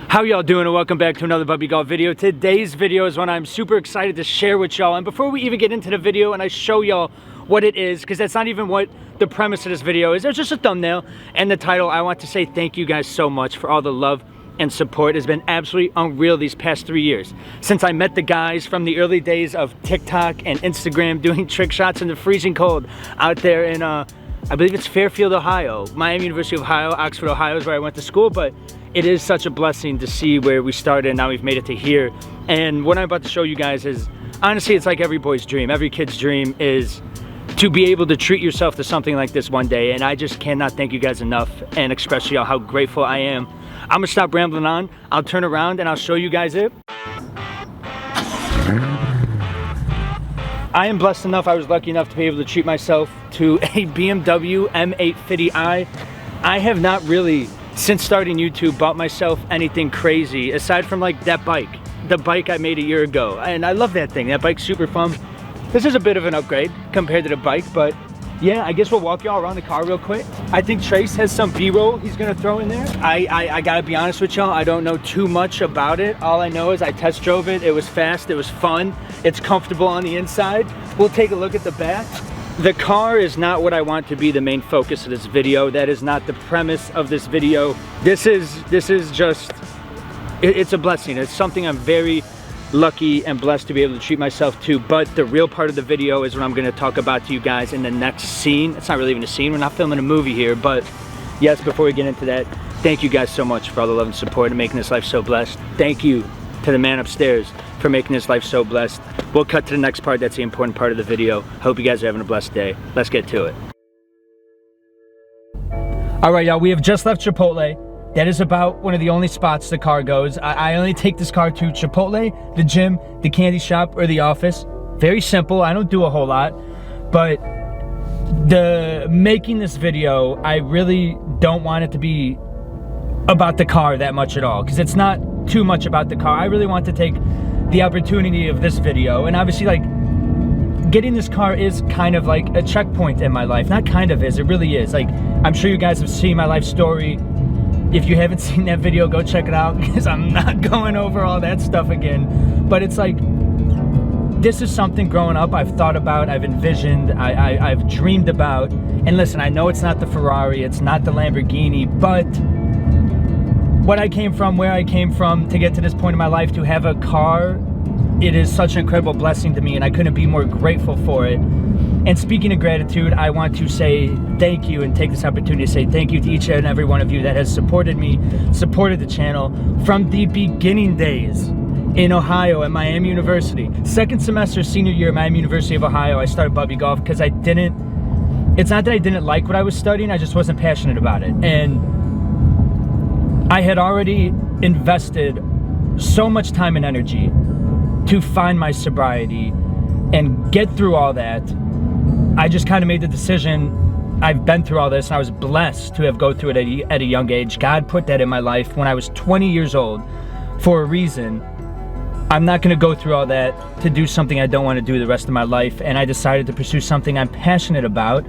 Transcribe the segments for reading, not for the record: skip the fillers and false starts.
How y'all doing, and welcome back to another Bubby Golf video. Today's video is one I'm super excited to share with y'all. And before we even get into the video and I show y'all what it is, because that's not even what the premise of this video is, it's just a thumbnail and the title, I want to say thank you guys so much for all the love and support. It's been absolutely unreal these past 3 years. Since I met the guys from the early days of TikTok and Instagram doing trick shots in the freezing cold out there in, I believe it's Fairfield, Ohio. Miami University of Ohio, Oxford, Ohio is where I went to school, but it is such a blessing to see where we started and now we've made it to here. And what I'm about to show you guys is, honestly, it's like every boy's dream, every kid's dream is to be able to treat yourself to something like this one day. And I just cannot thank you guys enough and express to y'all how grateful I am. I'm gonna stop rambling on, I'll turn around and I'll show you guys it. I am blessed enough, I was lucky enough to be able to treat myself to a BMW M850i. I have not really, since starting YouTube, bought myself anything crazy aside from like that bike, the bike I made a year ago. And I love that thing, that bike's super fun. This is a bit of an upgrade compared to the bike, but yeah, I guess we'll walk y'all around the car real quick. I think Trace has some B-roll he's gonna throw in there. I gotta be honest with y'all, I don't know too much about it. All I know is I test drove it, it was fast, it was fun, it's comfortable on the inside. We'll take a look at the back. The car is not what I want to be the main focus of this video. That is not the premise of this video. This is just, it's a blessing. It's something I'm very lucky and blessed to be able to treat myself to, but the real part of the video is what I'm gonna talk about to you guys in the next scene. It's not really even a scene, we're not filming a movie here, but yes, before we get into that, thank you guys so much for all the love and support and making this life so blessed. Thank you to the man upstairs for making this life so blessed. We'll cut to the next part, that's the important part of the video. Hope you guys are having a blessed day. Let's get to it. All right, y'all, we have just left Chipotle. That is about one of the only spots the car goes. I only take this car to Chipotle, the gym, the candy shop, or the office. Very simple, I don't do a whole lot, but making this video, I really don't want it to be about the car that much at all, because it's not too much about the car. I really want to take the opportunity of this video, and obviously, like, getting this car is kind of like a checkpoint in my life. Not kind of is, it really is. Like, I'm sure you guys have seen my life story. If you haven't seen that video, go check it out, because I'm not going over all that stuff again. But it's like, this is something growing up I've thought about, I've envisioned, I've dreamed about. And listen, I know it's not the Ferrari, it's not the Lamborghini, but what I came from, where I came from, to get to this point in my life, to have a car, it is such an incredible blessing to me, and I couldn't be more grateful for it. And speaking of gratitude, I want to say thank you and take this opportunity to say thank you to each and every one of you that has supported me, supported the channel from the beginning days in Ohio at Miami University. Second semester, senior year at Miami University of Ohio, I started Bubby Golf because it's not that I didn't like what I was studying, I just wasn't passionate about it. And I had already invested so much time and energy to find my sobriety and get through all that. I just kind of made the decision, I've been through all this, and I was blessed to have go through it at a young age. God put that in my life when I was 20 years old for a reason. I'm not gonna go through all that to do something I don't want to do the rest of my life, and I decided to pursue something I'm passionate about.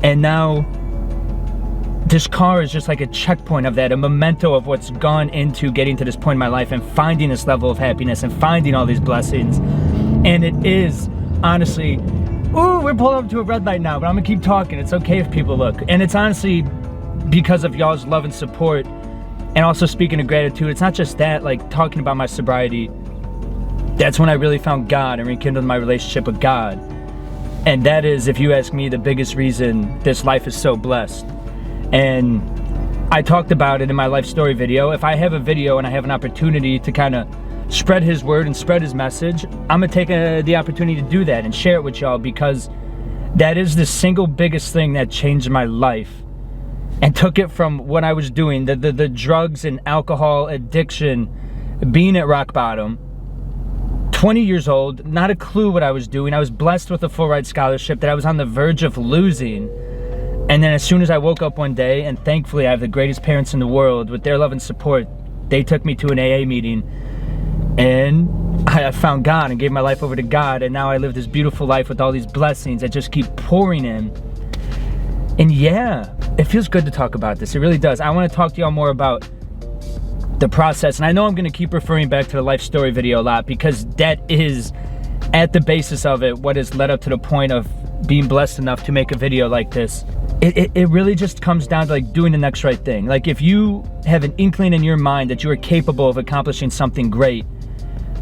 And now this car is just like a checkpoint of that, a memento of what's gone into getting to this point in my life and finding this level of happiness and finding all these blessings. And it is, honestly, ooh, we're pulling up to a red light now, but I'm gonna keep talking. It's okay if people look. And it's honestly because of y'all's love and support, and also speaking of gratitude. It's not just that, like talking about my sobriety, that's when I really found God and rekindled my relationship with God. And that is, if you ask me, the biggest reason this life is so blessed. And I talked about it in my life story video. If I have a video and I have an opportunity to kind of spread his word and spread his message, I'm gonna take the opportunity to do that and share it with y'all, because that is the single biggest thing that changed my life and took it from what I was doing, the drugs and alcohol addiction, being at rock bottom, 20 years old, not a clue what I was doing. I was blessed with a full ride scholarship that I was on the verge of losing. And then as soon as I woke up one day, and thankfully I have the greatest parents in the world, with their love and support, they took me to an AA meeting, and I found God and gave my life over to God, and now I live this beautiful life with all these blessings that just keep pouring in. And yeah, it feels good to talk about this, it really does. I want to talk to y'all more about the process. And I know I'm going to keep referring back to the life story video a lot, because that is at the basis of it what has led up to the point of being blessed enough to make a video like this. It really just comes down to like doing the next right thing. Like if you have an inkling in your mind that you are capable of accomplishing something great,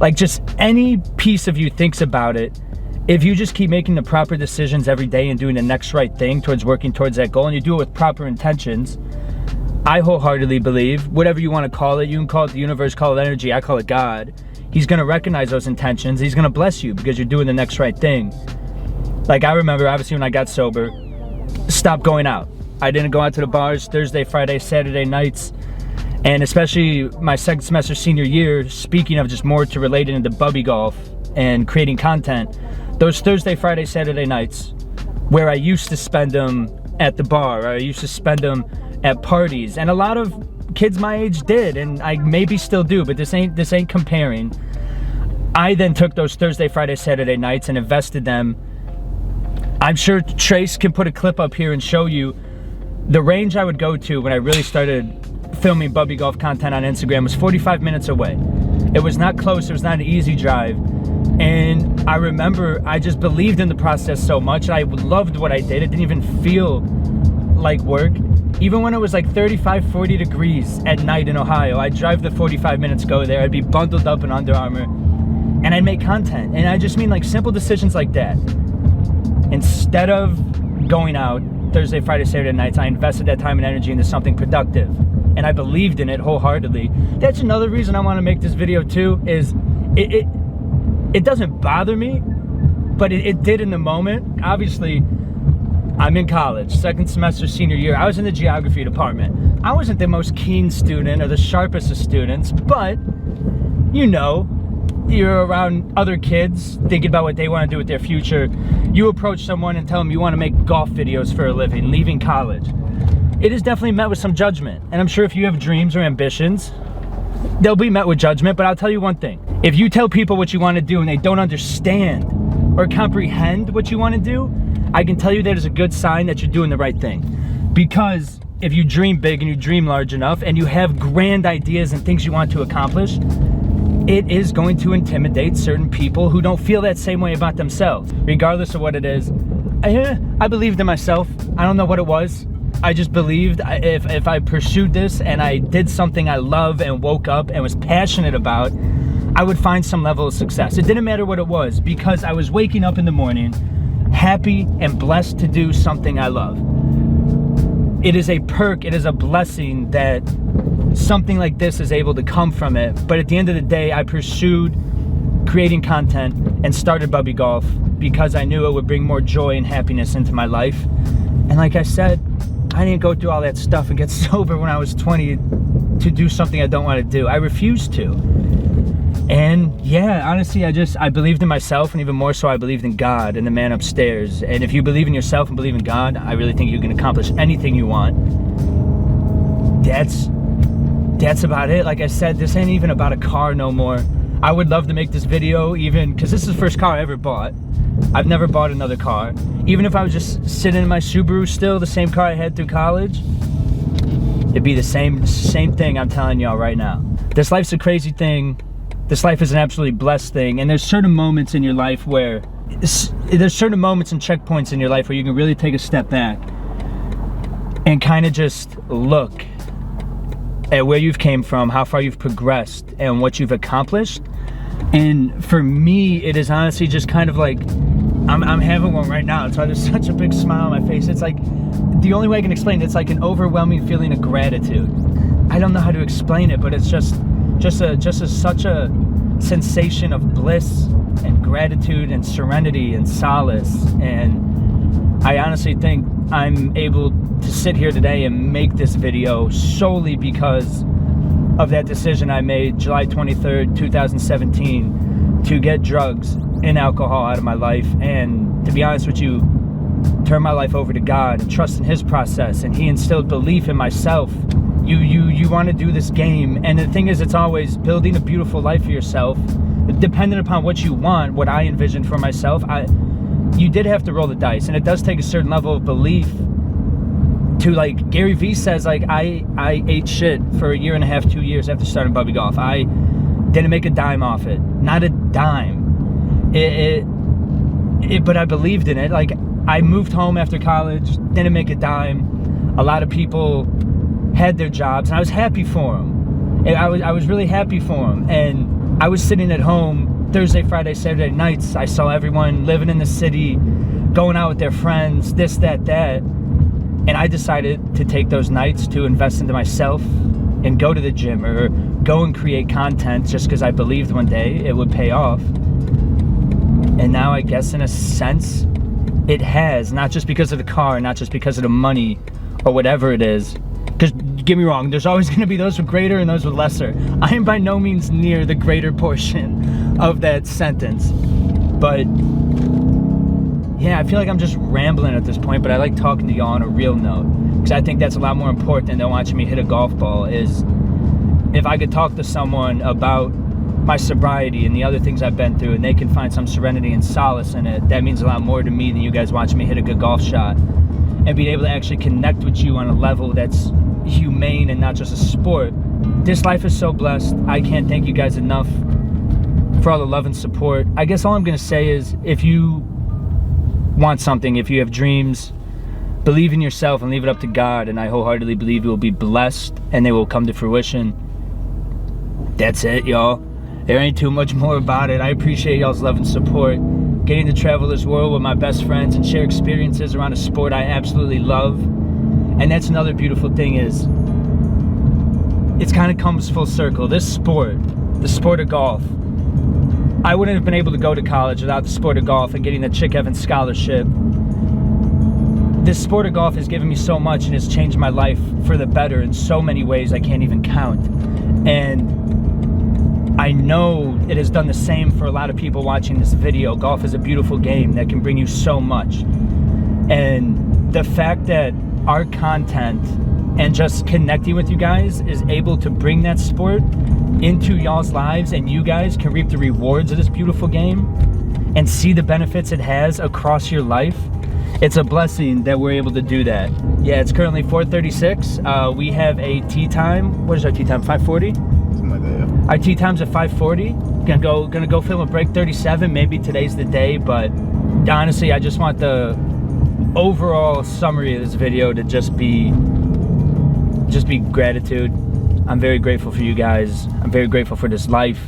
like just any piece of you thinks about it, if you just keep making the proper decisions every day and doing the next right thing towards working towards that goal, and you do it with proper intentions, I wholeheartedly believe, whatever you want to call it, you can call it the universe, call it energy, I call it God, he's going to recognize those intentions. He's going to bless you because you're doing the next right thing. Like I remember, obviously, when I got sober, stopped going out. I didn't go out to the bars Thursday, Friday, Saturday nights. And especially my second semester senior year, speaking of just more to relating into bubby golf and creating content, those Thursday, Friday, Saturday nights where I used to spend them at the bar, or I used to spend them at parties, and a lot of kids my age did, and I maybe still do, but this ain't comparing. I then took those Thursday, Friday, Saturday nights and invested them. I'm sure Trace can put a clip up here and show you the range I would go to when I really started filming bubby golf content on Instagram was 45 minutes away. It was not close, it was not an easy drive. And I remember I just believed in the process so much. I loved what I did. It didn't even feel like work. Even when it was like 35, 40 degrees at night in Ohio, I'd drive the 45 minutes, go there, I'd be bundled up in Under Armour, and I'd make content. And I just mean like simple decisions like that. Instead of going out Thursday, Friday, Saturday nights, I invested that time and energy into something productive. And I believed in it wholeheartedly. That's another reason I want to make this video too, is it doesn't bother me, but it did in the moment. Obviously, I'm in college, second semester senior year. I was in the geography department. I wasn't the most keen student or the sharpest of students, but you know, you're around other kids thinking about what they want to do with their future. You approach someone and tell them you want to make golf videos for a living, leaving college. It is definitely met with some judgment. And I'm sure if you have dreams or ambitions, they'll be met with judgment. But I'll tell you one thing. If you tell people what you want to do and they don't understand or comprehend what you want to do, I can tell you that is a good sign that you're doing the right thing. Because if you dream big and you dream large enough and you have grand ideas and things you want to accomplish, it is going to intimidate certain people who don't feel that same way about themselves. Regardless of what it is, I believed in myself. I don't know what it was. I just believed if I pursued this and I did something I love and woke up and was passionate about, I would find some level of success. It didn't matter what it was, because I was waking up in the morning happy and blessed to do something I love. It is a perk, it is a blessing that something like this is able to come from it. But at the end of the day, I pursued creating content and started bubby golf because I knew it would bring more joy and happiness into my life. And like I said, I didn't go through all that stuff and get sober when I was 20 to do something I don't want to do. I refused to. And yeah, honestly, I believed in myself, and even more so, I believed in God and the man upstairs. And if you believe in yourself and believe in God, I really think you can accomplish anything you want. That's about it. Like I said, this ain't even about a car no more. I would love to make this video even, because this is the first car I ever bought. I've never bought another car. Even if I was just sitting in my Subaru still, the same car I had through college, it'd be the same thing I'm telling y'all right now. This life's a crazy thing. This life is an absolutely blessed thing. And there's certain moments in your life where, there's certain moments and checkpoints in your life where you can really take a step back and kind of just look at where you've came from, how far you've progressed, and what you've accomplished. And for me, it is honestly just kind of like, I'm having one right now. It's why there's such a big smile on my face. It's like, the only way I can explain it, it's like an overwhelming feeling of gratitude. I don't know how to explain it, but it's just such a sensation of bliss and gratitude and serenity and solace. And I honestly think I'm able to sit here today and make this video solely because of that decision I made July 23rd, 2017 to get drugs and alcohol out of my life, and to be honest with you, turn my life over to God and trust in His process. And He instilled belief in myself. You want to do this game, and the thing is, it's always building a beautiful life for yourself, dependent upon what you want. What I envisioned for myself, you did have to roll the dice, and it does take a certain level of belief to like Gary Vee says, like I ate shit for 1.5 to 2 years after starting Bubby Golf. I didn't make a dime off it, not a dime. But I believed in it. Like, I moved home after college, didn't make a dime. A lot of people had their jobs, and I was happy for them. And I was really happy for them. And I was sitting at home Thursday, Friday, Saturday nights. I saw everyone living in the city, going out with their friends, this, that, that. And I decided to take those nights to invest into myself and go to the gym or go and create content just because I believed one day it would pay off. And now I guess in a sense it has, not just because of the car, not just because of the money or whatever it is. Because get me wrong, there's always going to be those with greater and those with lesser. I am by no means near the greater portion of that sentence. But yeah, I feel like I'm just rambling at this point, but I like talking to y'all on a real note. Because I think that's a lot more important than watching me hit a golf ball. Is if I could talk to someone about my sobriety and the other things I've been through, and they can find some serenity and solace in it, that means a lot more to me than you guys watching me hit a good golf shot. And being able to actually connect with you on a level that's humane and not just a sport. This life is so blessed. I can't thank you guys enough for all the love and support. I guess all I'm going to say is, if you want something, if you have dreams, believe in yourself and leave it up to God, and I wholeheartedly believe you will be blessed and they will come to fruition. That's it, y'all. There ain't too much more about it. I appreciate y'all's love and support. Getting to travel this world with my best friends and share experiences around a sport I absolutely love. And that's another beautiful thing, is it's kind of comes full circle. This sport, the sport of golf, I wouldn't have been able to go to college without the sport of golf and getting the Chick Evans scholarship. This sport of golf has given me so much and has changed my life for the better in so many ways I can't even count. And I know it has done the same for a lot of people watching this video. Golf is a beautiful game that can bring you so much. And the fact that our content and just connecting with you guys is able to bring that sport into y'all's lives, and you guys can reap the rewards of this beautiful game and see the benefits it has across your life. It's a blessing that we're able to do that. Yeah, it's currently 4:36. We have a tee time. What is our tee time? 5:40? Something like that, yeah. Our tee time's at 5:40. Gonna go film a break 37. Maybe today's the day, but honestly, I just want the overall summary of this video to just be gratitude. I'm very grateful for you guys. I'm very grateful for this life.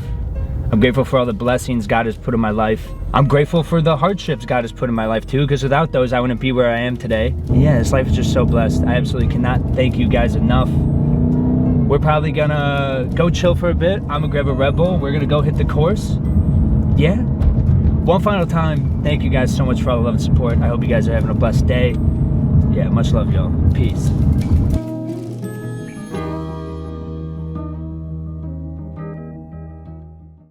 I'm grateful for all the blessings God has put in my life. I'm grateful for the hardships God has put in my life too, because without those, I wouldn't be where I am today. Yeah, this life is just so blessed. I absolutely cannot thank you guys enough. We're probably gonna go chill for a bit. I'm gonna grab a Red Bull. We're gonna go hit the course. Yeah. One final time, thank you guys so much for all the love and support. I hope you guys are having a blessed day. Yeah, much love, y'all. Peace.